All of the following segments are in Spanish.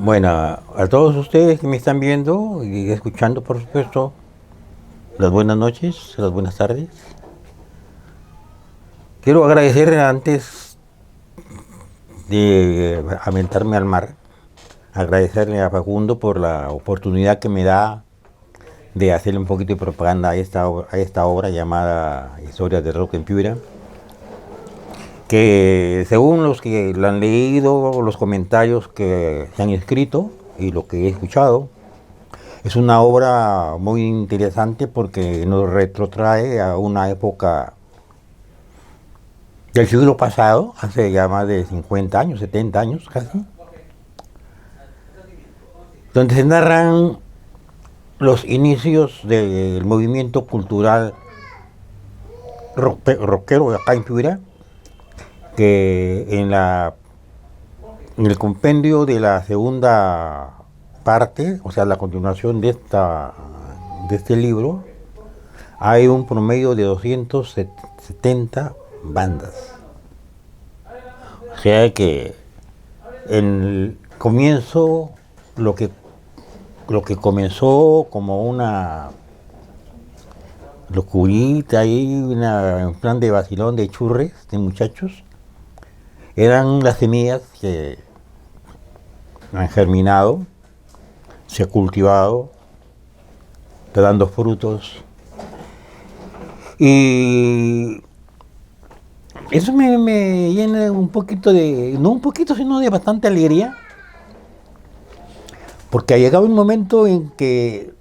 Bueno, a todos ustedes que me están viendo y escuchando, por supuesto, las buenas noches, las buenas tardes. Quiero agradecer antes de aventarme al mar, agradecerle a Facundo por la oportunidad que me da de hacerle un poquito de propaganda a esta obra llamada Historias de Rock en Piura, que según los que la han leído, los comentarios que se han escrito y lo que he escuchado, es una obra muy interesante porque nos retrotrae a una época del siglo pasado, hace ya más de 50 años, 70 años casi, donde se narran los inicios del movimiento cultural rockero acá en Piura, que en el compendio de la segunda parte, o sea, la continuación de este libro, hay un promedio de 270 bandas. O sea que en el comienzo, lo que comenzó como una locurita ahí, un plan de vacilón de churres, de muchachos, eran las semillas que han germinado, se ha cultivado, está dando frutos. Y eso me llena un poquito de, no un poquito, sino de bastante alegría, porque ha llegado un momento en que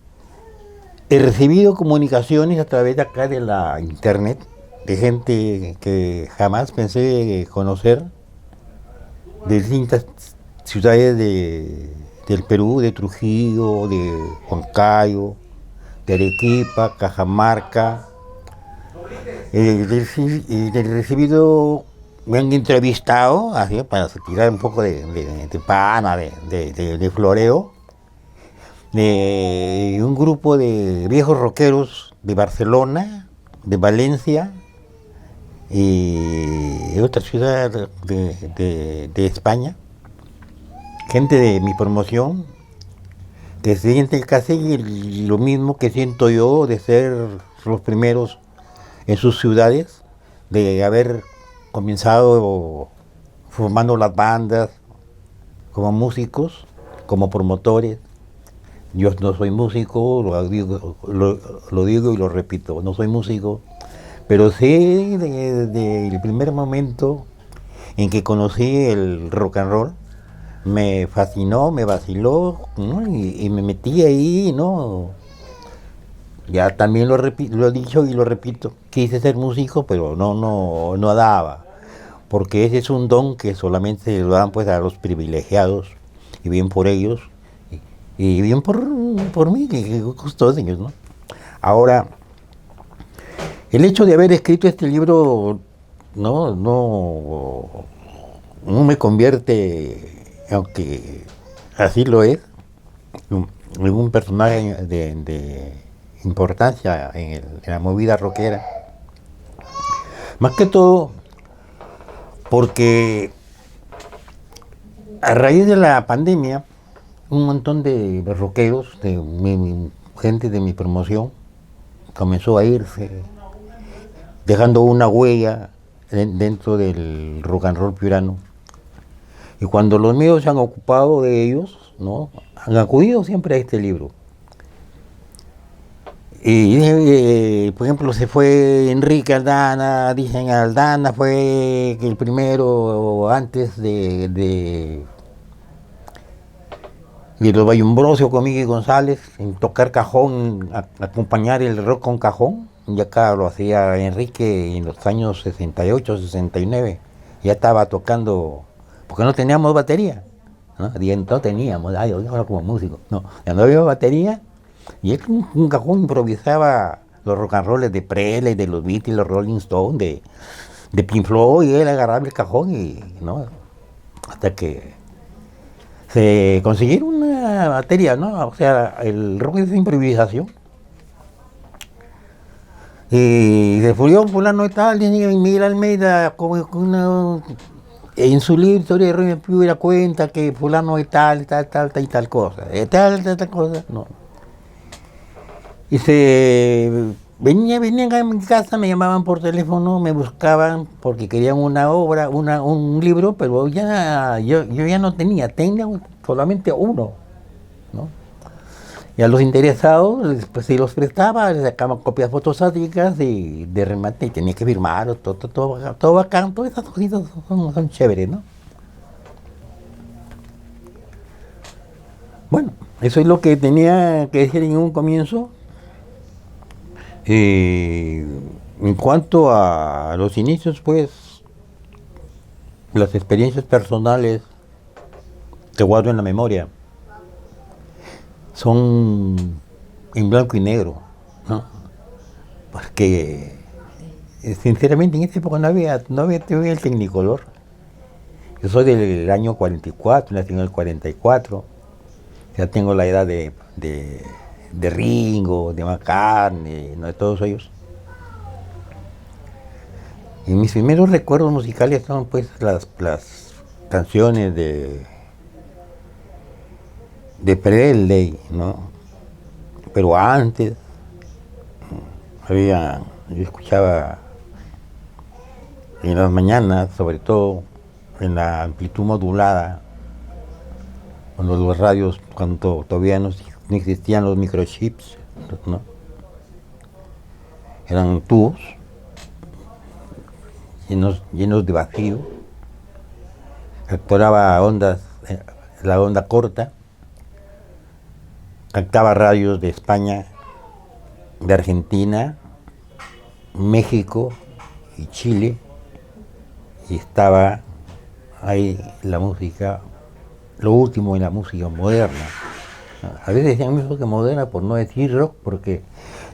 he recibido comunicaciones a través de acá de la internet, de gente que jamás pensé conocer, de distintas ciudades del Perú, de Trujillo, de Huancayo, de Arequipa, Cajamarca. He recibido, me han entrevistado así, para tirar un poco de pana, de floreo, de un grupo de viejos rockeros de Barcelona, de Valencia y de otra ciudad de España, gente de mi promoción, que siente casi lo mismo que siento yo de ser los primeros en sus ciudades, de haber comenzado formando las bandas como músicos, como promotores. Yo no soy músico, lo digo y lo repito, no soy músico, pero sé desde el primer momento en que conocí el rock and roll, me fascinó, me vaciló, ¿no? Y me metí ahí, ¿no? Ya también lo he dicho y lo repito, quise ser músico, pero no daba, porque ese es un don que solamente lo dan pues a los privilegiados, y bien por ellos, y bien por mí, que gustó de ellos, ¿no? Ahora, el hecho de haber escrito este libro no me convierte, aunque así lo es, en un personaje de importancia en la movida rockera. Más que todo porque a raíz de la pandemia, un montón de rockeros, gente de mi promoción, comenzó a irse, dejando una huella dentro del rock and roll piurano. Y cuando los medios se han ocupado de ellos, ¿no? Han acudido siempre a este libro. Y por ejemplo, se fue Enrique Aldana, dicen Aldana fue el primero antes de los Bayumbrosio con Miguel González en tocar cajón, acompañar el rock con cajón. Y acá lo hacía Enrique en los años 68, 69. Ya estaba tocando, porque no teníamos batería, ¿no? No teníamos, ahora como músico, no, ya no había batería. Y él un cajón improvisaba los rock and rolls de Presley, de los Beatles, los Rolling Stones, de Pink Floyd, y él agarraba el cajón y, ¿no? Hasta que se consiguieron una batería, ¿no? O sea, el rock es improvisación. Y se murió fulano y tal, y Miguel Almeida, como una En su libro Historia de Rubén Piura cuenta que fulano es tal, tal, tal, tal y tal cosa, tal cosa, no. Y venían a mi casa, me llamaban por teléfono, me buscaban porque querían una obra, un libro, pero yo ya no tenía solamente uno, ¿no? Y a los interesados, pues si los prestaba, les sacaban copias fotostáticas y de remate y tenía que firmar, todo bacán, todas esas cositas son chéveres, ¿no? Bueno, eso es lo que tenía que decir en un comienzo. Eh, en cuanto a los inicios, pues, las experiencias personales que guardo en la memoria son en blanco y negro, ¿no? Porque sinceramente en esa época no había todavía el Tecnicolor. Yo soy del año 44, nací en el 44, ya tengo la edad de Ringo, de McCartney, ¿no? De todos ellos. Y mis primeros recuerdos musicales son pues las canciones de Presley, ¿no? Pero antes yo escuchaba en las mañanas, sobre todo en la amplitud modulada, cuando los radios, cuando todavía no existían los microchips, ¿no? Eran tubos llenos de vacío, capturaba ondas, la onda corta, captaba radios de España, de Argentina, México y Chile, y estaba ahí la música, lo último en la música moderna. A veces decían mismo que moderna por no decir rock, porque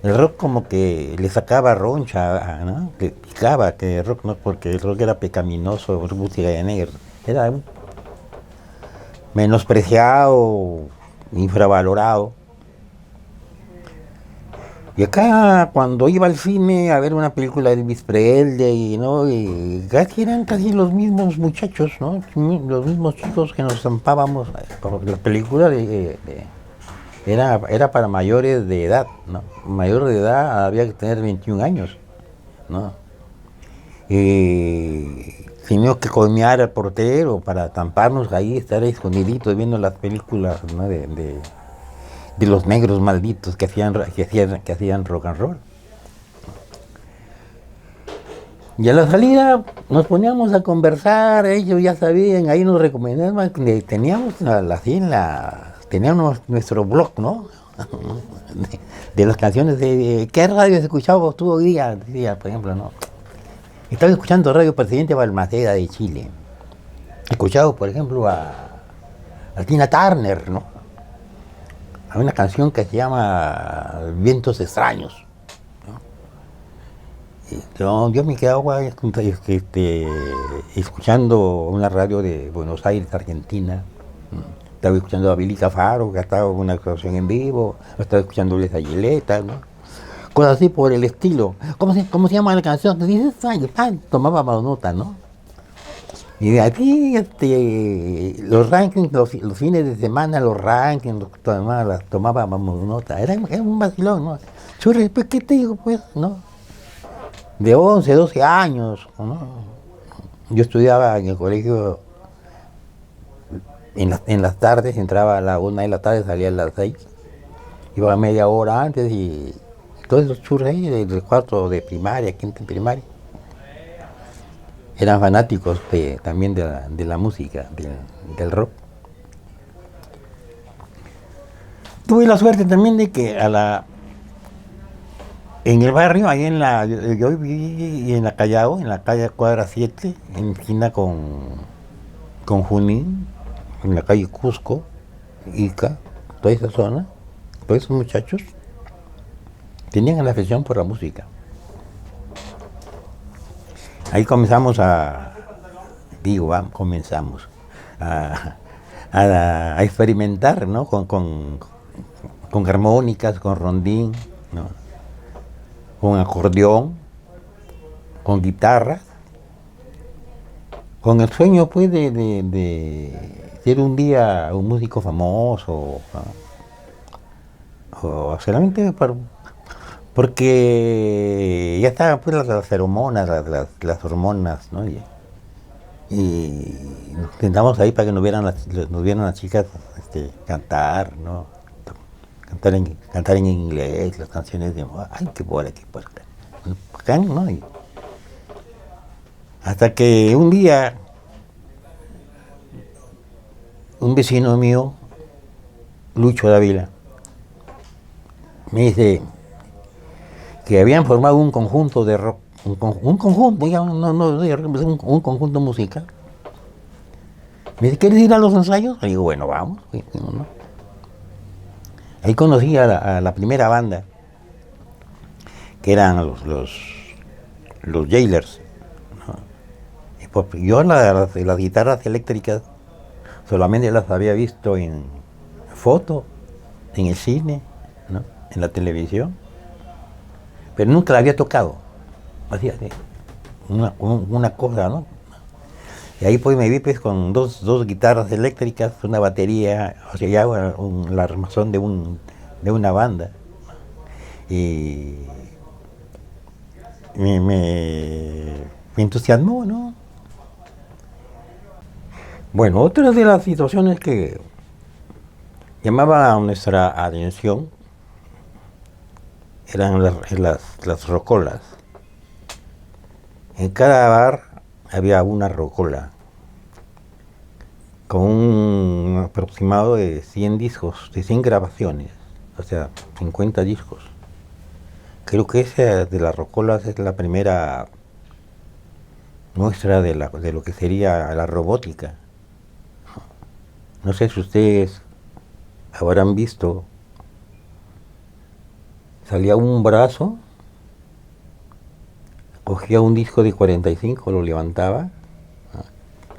el rock como que le sacaba roncha, ¿no? Que picaba, que el rock no, porque el rock era pecaminoso, música de negro. Era menospreciado, infravalorado. Y acá cuando iba al cine a ver una película de Elvis Presley, ¿no? Y eran casi los mismos muchachos, ¿no? Los mismos chicos que nos zampábamos. La película era para mayores de edad, ¿no? Mayor de edad había que tener 21 años, ¿no? Y teníamos que colmear al portero para tamparnos ahí, estar escondiditos viendo las películas, ¿no? de los negros malditos que hacían rock and roll. Y a la salida nos poníamos a conversar, ellos ya sabían, ahí nos recomendaban, teníamos nuestro blog, ¿no? de las canciones de ¿qué radio escuchabas tú hoy día? Decía, por ejemplo, ¿no? Estaba escuchando Radio Presidente Balmaceda de Chile. Escuchaba, por ejemplo, a Tina Turner, ¿no? Hay una canción que se llama Vientos Extraños, ¿no? Yo me quedaba escuchando una radio de Buenos Aires, Argentina. Estaba escuchando a Billy Cafaro, que estaba en una actuación en vivo. Estaba escuchando a Lesa Gileta, ¿no? Cosas así por el estilo. ¿Cómo se llama la canción? Dices, tomaba nota, ¿no? Y de aquí, los rankings, los fines de semana, los rankings, tomábamos nota. Era un vacilón, ¿no? Churri, pues, ¿qué te digo, pues, no? De 11, 12 años, ¿no? Yo estudiaba en el colegio en las tardes, entraba a la 1 de la tarde, salía a las 6. Iba media hora antes y todos esos churros ahí del cuarto de primaria, quinto de primaria, eran fanáticos también de la música, del rock. Tuve la suerte también de que en el barrio, ahí yo viví en la Callao, en la calle Cuadra 7, en esquina con Junín, en la calle Cusco, Ica, toda esa zona, todos esos muchachos tenían la afición por la música. Ahí comenzamos a experimentar, ¿no? Con armónicas, con rondín, ¿no? Con acordeón, con guitarras. con el sueño pues de ser un día un músico famoso, ¿no? O solamente porque ya estaban pues las feromonas, las hormonas, ¿no? Y nos sentamos ahí para que nos vieran las chicas cantar, ¿no? Cantar en inglés, las canciones de ay, qué buena, qué buena. Bacán, ¿no? Hasta que un día un vecino mío, Lucho Dávila, me dice que habían formado un conjunto de rock, un conjunto, ya no de rock, un conjunto musical. Me dice, ¿quieres ir a los ensayos? Le digo, bueno, vamos. ¿No? Ahí conocí a la primera banda, que eran los Jailers. ¿No? Y pues, yo las guitarras eléctricas solamente las había visto en foto, en el cine, ¿no? En la televisión, pero nunca la había tocado. Así, una cosa, ¿no? Y ahí pues me vi pues con dos guitarras eléctricas, una batería, o sea, ya la armazón de una banda. Y me entusiasmó, ¿no? Bueno, otra de las situaciones que llamaba nuestra atención eran las rocolas. En cada bar había una rocola con un aproximado de 100 discos, de 100 grabaciones, o sea, 50 discos. Creo que esa de las rocolas es la primera muestra de lo que sería la robótica. No sé si ustedes habrán visto, salía un brazo, cogía un disco de 45, lo levantaba,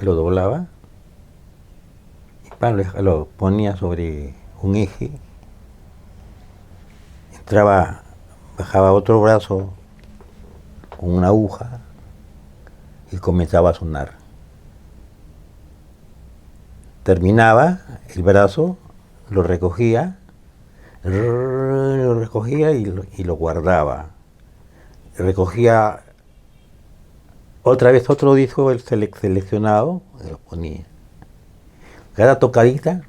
lo doblaba, y lo ponía sobre un eje, bajaba otro brazo con una aguja y comenzaba a sonar. Terminaba el brazo, lo recogía y lo guardaba. Recogía otra vez otro disco seleccionado y lo ponía. Cada tocadita,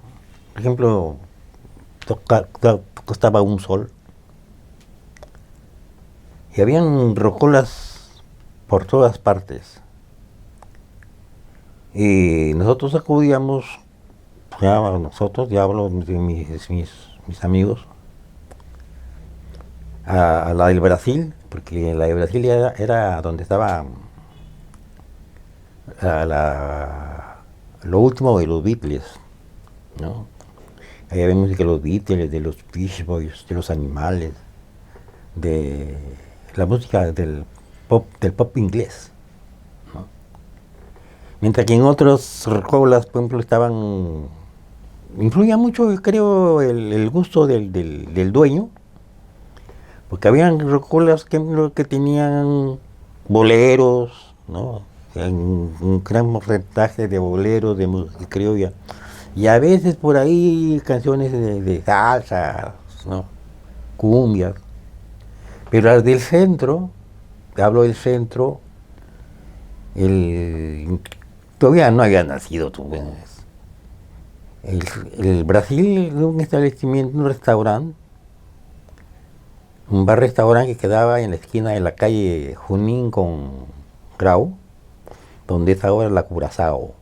por ejemplo, costaba un sol. Y habían rocolas por todas partes. Y nosotros acudíamos, ya hablo de mis amigos, a la del Brasil, porque la de Brasil era donde estaba lo último de los Beatles, ¿no? Ahí había música de los Beatles, de los Beach Boys, de los Animales, de la música del pop inglés, ¿no? Mientras que en otras rocolas, por ejemplo, influía mucho, creo, el gusto del dueño, porque habían rocolas que tenían boleros, ¿no? Un gran porcentaje de boleros de música criolla, y a veces por ahí canciones de salsa, ¿no? Cumbias, pero las del centro, te hablo del centro, todavía no había nacido tú, el Brasil, un establecimiento, un restaurante, un bar-restaurante que quedaba en la esquina de la calle Junín con Grau, donde es ahora la Curazao,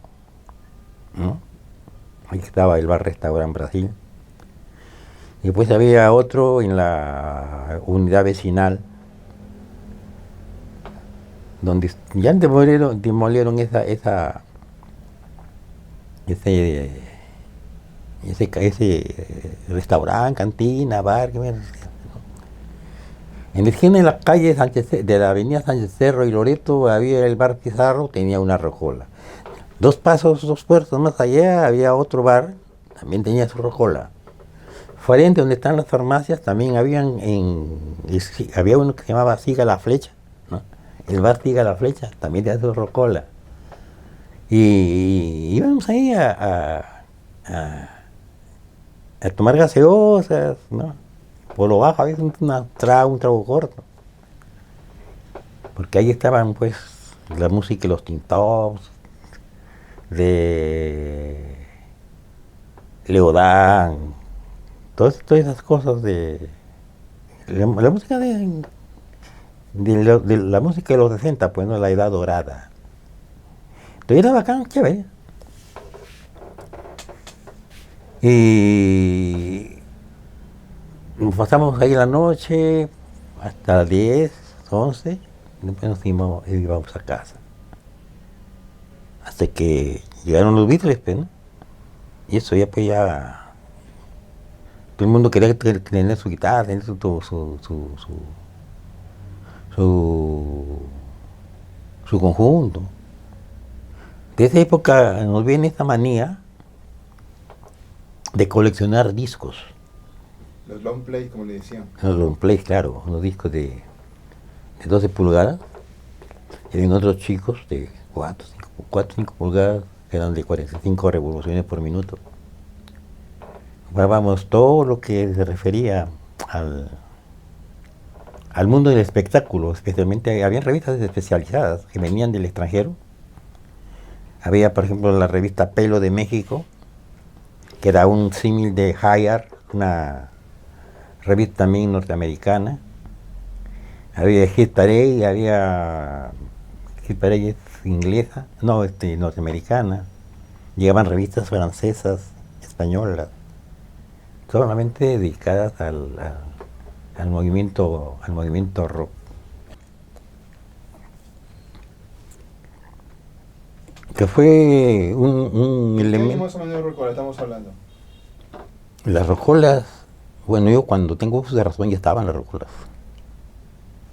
¿no? Ahí estaba el bar-restaurante Brasil. Y después había otro en la unidad vecinal, donde ya demolieron ese restaurante, cantina, bar. En la esquina de la calle de la avenida Sánchez Cerro y Loreto había el bar Pizarro, tenía una rocola. Dos puertas más allá había otro bar, también tenía su rocola. Frente donde están las farmacias también había uno que se llamaba Siga la Flecha, ¿no? El bar Siga la Flecha también tenía su rocola. Y íbamos ahí a- a tomar gaseosas, ¿no? Por lo bajo, a veces un trago corto. Porque ahí estaban, pues, la música de los Tintops, de Leodán, todas esas cosas de la música de la música de los 60, pues, ¿no? La edad dorada. Entonces era bacán, chévere. Y nos pasamos ahí la noche hasta las 10, 11, y después íbamos a casa. Hasta que llegaron los Beatles, pues, ¿no? Y eso ya, pues, ya todo el mundo quería tener su guitarra, tener su, su conjunto. De esa época nos viene esta manía de coleccionar discos. Los long play, como le decían. Los long plays, claro, unos discos de 12 pulgadas. Y había otros chicos de 4 5 pulgadas, que eran de 45 revoluciones por minuto. Grabamos todo lo que se refería al mundo del espectáculo, especialmente había revistas especializadas que venían del extranjero. Había, por ejemplo, la revista Pelo de México, que era un símil de Hi-Art, una revista también norteamericana. Había Hit Parade, Hit Parade es inglesa, no, norteamericana. Llegaban revistas francesas, españolas, solamente dedicadas al movimiento rock. Que fue un ¿Qué año elemento. más o menos recuerda estamos hablando? Las rocolas, bueno, yo cuando tengo uso de razón ya estaban las rocolas.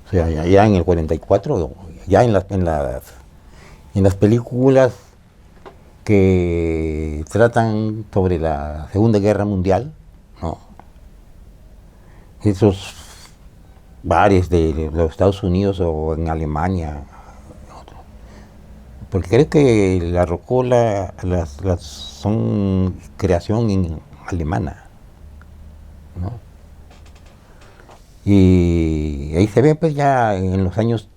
O sea, ya en el 44, ya en las películas que tratan sobre la Segunda Guerra Mundial, ¿no? Esos bares de los Estados Unidos o en Alemania, porque creo que la rocola las son creación alemana, ¿no? Y ahí se ve, pues, ya en los años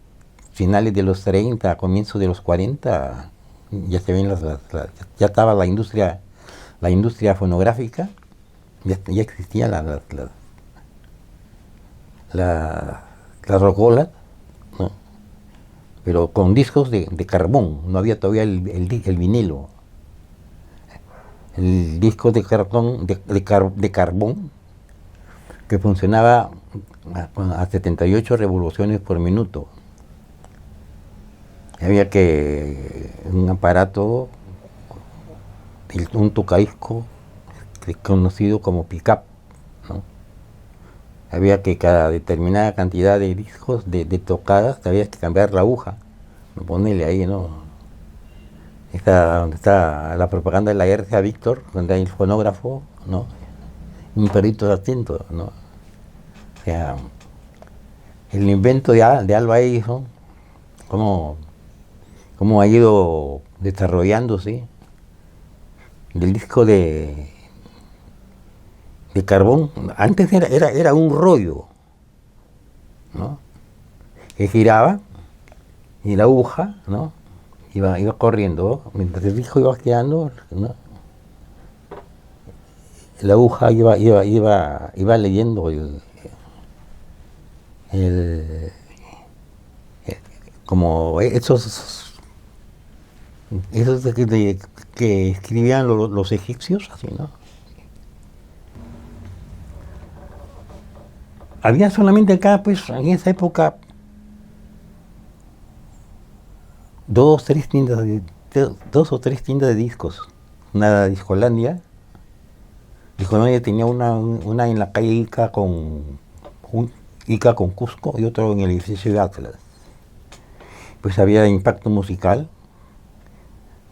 finales de los 30, comienzos de los 40, ya se ven ya estaba la industria fonográfica, ya existían las rocolas, ¿no? Pero con discos de carbón, no había todavía el vinilo. El disco de cartón, de carbón, que funcionaba a 78 revoluciones por minuto. Había un aparato, un tocadisco conocido como pick-up, ¿no? Había que cada determinada cantidad de discos, de tocadas, había que cambiar la aguja, ponerle ahí, ¿no? Donde está la propaganda de la RCA Víctor, donde hay el fonógrafo, ¿no? Un perrito de asiento, ¿no? O sea, el invento de Alva Edison, cómo ha ido desarrollándose. El disco de carbón, antes era un rollo, ¿no? Que giraba y la aguja, ¿no? Iba corriendo, mientras el disco iba girando, ¿no? La aguja iba leyendo como esos que escribían los egipcios, así, ¿no? Había solamente acá, pues, en esa época, dos o tres tiendas de discos. Una Discolandia. Discolandia tenía una en la calle Ica con Cusco y otro en el edificio de Atlas. Pues había Impacto Musical.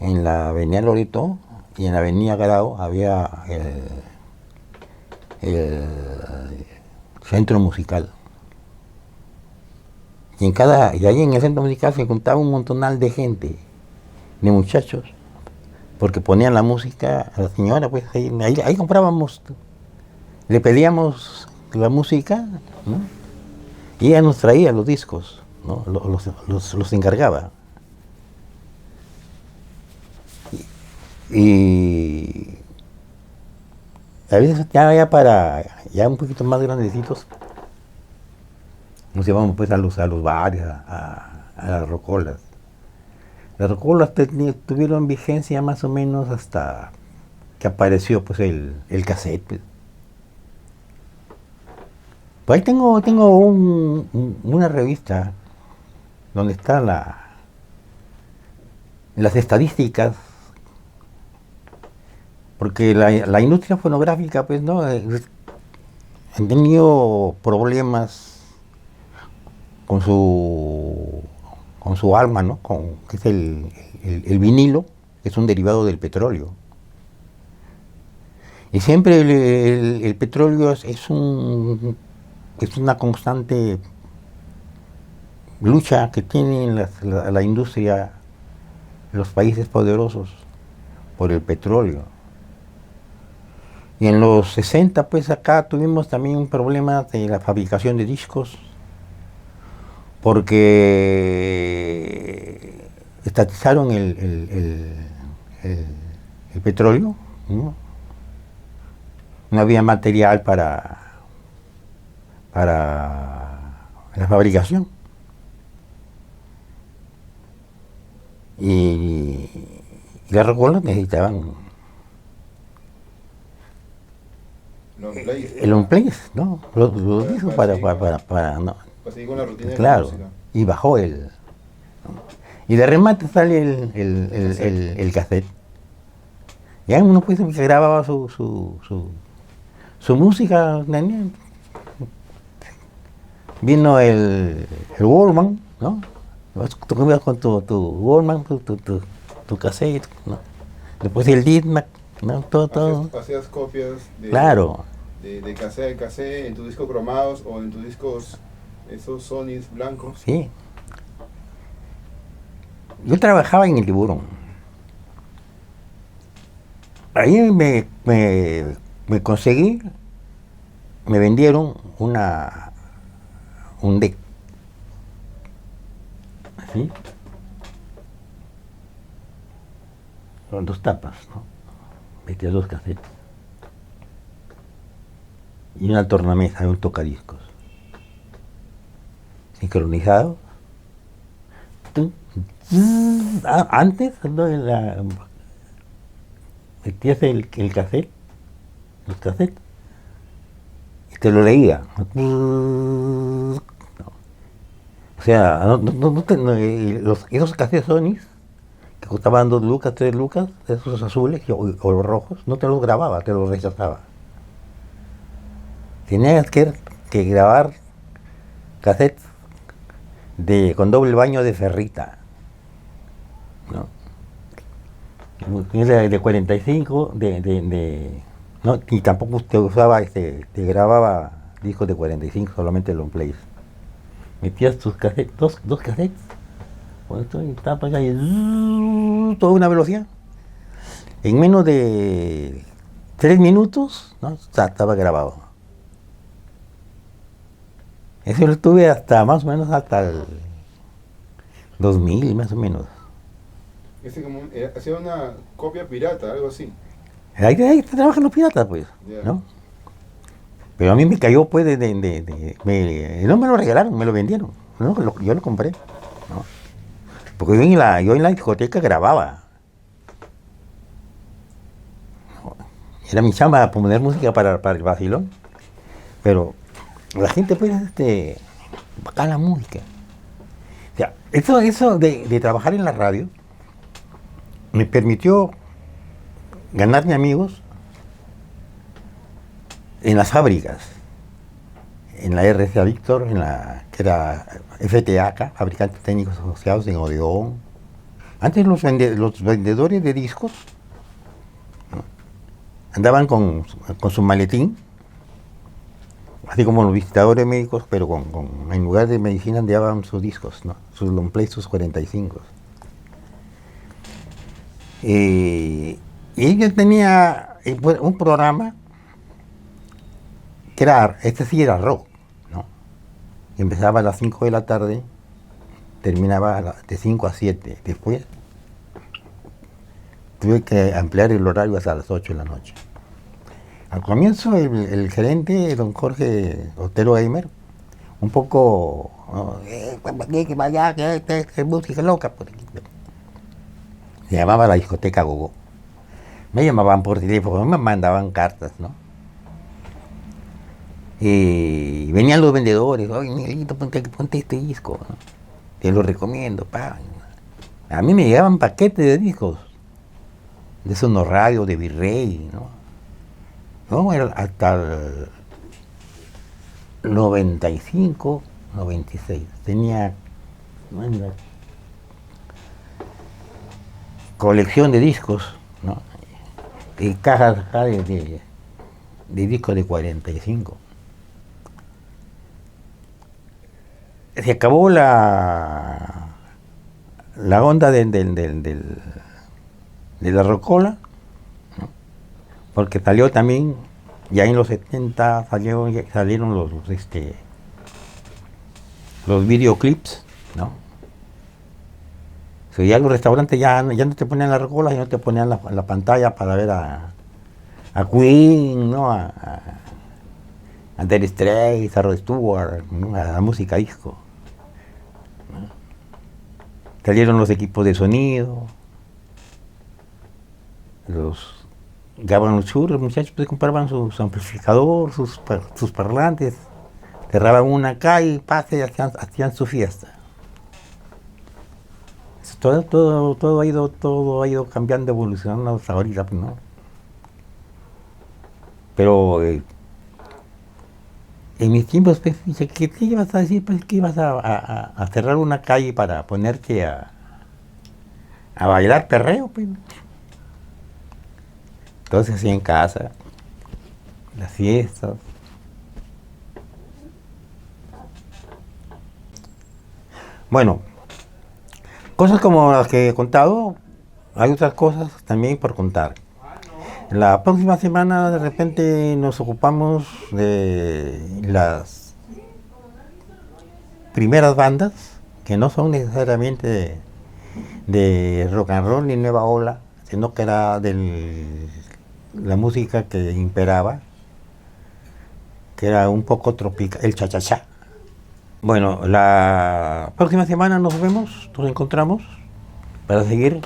En la avenida Loreto y en la avenida Grau había el centro musical. Y ahí en el centro musical se juntaba un montonal de gente, de muchachos, porque ponían la música a la señora, pues ahí comprábamos, le pedíamos la música, ¿no? Y ella nos traía los discos, ¿no? Los encargaba. Y a veces ya un poquito más grandecitos, nos llevamos pues a los bares, a las rocolas. Las rocolas tuvieron vigencia más o menos hasta que apareció pues el cassette, pues. Pues ahí tengo una revista donde están las estadísticas, porque la industria fonográfica pues no han tenido problemas con su alma, ¿no? Que es el vinilo, que es un derivado del petróleo. Y siempre el petróleo es una constante lucha que tiene la industria, los países poderosos, por el petróleo. Y en los 60, pues acá tuvimos también un problema de la fabricación de discos, porque estatizaron el petróleo, ¿no? No había material para la fabricación. Y las rocolas necesitaban el long play, ¿no? Los discos para no. Para seguir con la rutina Claro, de la música. y bajó y de remate sale el cassette. Y ahí uno pues grababa su música. Vino el Walkman, ¿no? Tú ibas con tu Walkman, tu cassette, ¿no? Después el Discman, ¿no? Todo. Hacías copias Claro. de cassette en cassette, en tus discos cromados o en tus discos, esos Sonys blancos. Sí. Yo trabajaba en el Tiburón. Ahí me conseguí, me vendieron un deck. ¿Sí? Con 2 tapas, ¿no? Metía 2 cassettes. Y una tornamesa, un tocadiscos. Sincronizado. Antes, ¿no? Metías el cassette, los cassettes, y te lo leía. O sea, esos cassettes Sonys, que costaban 2 lucas, 3 lucas, esos azules o los rojos, no te los grababa, te los rechazaba. Tenías que grabar cassettes con doble baño de ferrita, ¿no? De 45, no, y tampoco usted usaba, te grababa discos de 45, solamente long plays. Metías tus cassettes, dos cassettes, con esto y tapas ahí, toda una velocidad. En menos de 3 minutos, ¿no? Estaba grabado. Eso lo tuve hasta más o menos hasta el 2000, más o menos. Hacía una copia pirata, algo así. Ahí trabajan los piratas, pues, Yeah. ¿no? Pero a mí me cayó, pues, no me lo regalaron, me lo vendieron. No, yo lo compré, ¿no? Porque yo en la discoteca grababa. ¿No? Era mi chamba poner música para el vacilón. Pero la gente, pues, bacán la música. O sea, eso de trabajar en la radio me permitió ganarme amigos en las fábricas, en la RCA Víctor, que era FTAK, Fabricantes Técnicos Asociados en Odeón. Antes los vendedores de discos, ¿no? Andaban con su maletín, así como los visitadores médicos, pero en lugar de medicina llevaban sus discos, ¿no? Sus long plays, sus 45. Y yo tenía pues, un programa que era, este sí era rock, ¿no? Empezaba a las 5 de la tarde, terminaba de 5 a 7. Después tuve que ampliar el horario hasta las 8 de la noche. Al comienzo el gerente, don Jorge Otero Gamer, un poco, ¿no? Que vaya, que música loca. Por aquí. Se llamaba la discoteca Gogo. Me llamaban por teléfono, me mandaban cartas, ¿no? Y venían los vendedores, oye, Miguelito, ponte este disco, ¿no? Te lo recomiendo, pa. A mí me llegaban paquetes de discos, de Sonos Radio, de Virrey, ¿no? No, hasta el 95, 96. Tenía una colección de discos, ¿no? Y cajas acá de discos de 45. Se acabó la onda de la rocola, ¿no? Porque salió también, ya en los 70 salieron los videoclips, ¿no? O sea, ya los restaurantes ya no te ponían la rocola, sino te ponían la pantalla para ver a Queen, ¿no? A Dire Straits, a Rod Stewart, ¿no? A la música disco. Salieron los equipos de sonido, daban los churros, los muchachos pues, compraban sus amplificadores, sus parlantes, cerraban una calle, pase y hacían su fiesta. Todo ha ido cambiando, evolucionando hasta ahorita, ¿no? Pero en mis tiempos, pues, ¿qué ibas a decir? Pues que ibas a cerrar una calle para ponerte a bailar perreo, pues. Entonces, así en casa, las fiestas. Bueno, cosas como las que he contado, hay otras cosas también por contar. La próxima semana de repente nos ocupamos de las primeras bandas, que no son necesariamente de rock and roll ni nueva ola, sino que era de la música que imperaba, que era un poco tropical, el cha-cha-cha. Bueno, la próxima semana nos encontramos para seguir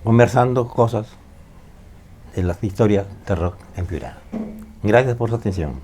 conversando cosas de las historias de rock en Piura. Gracias por su atención.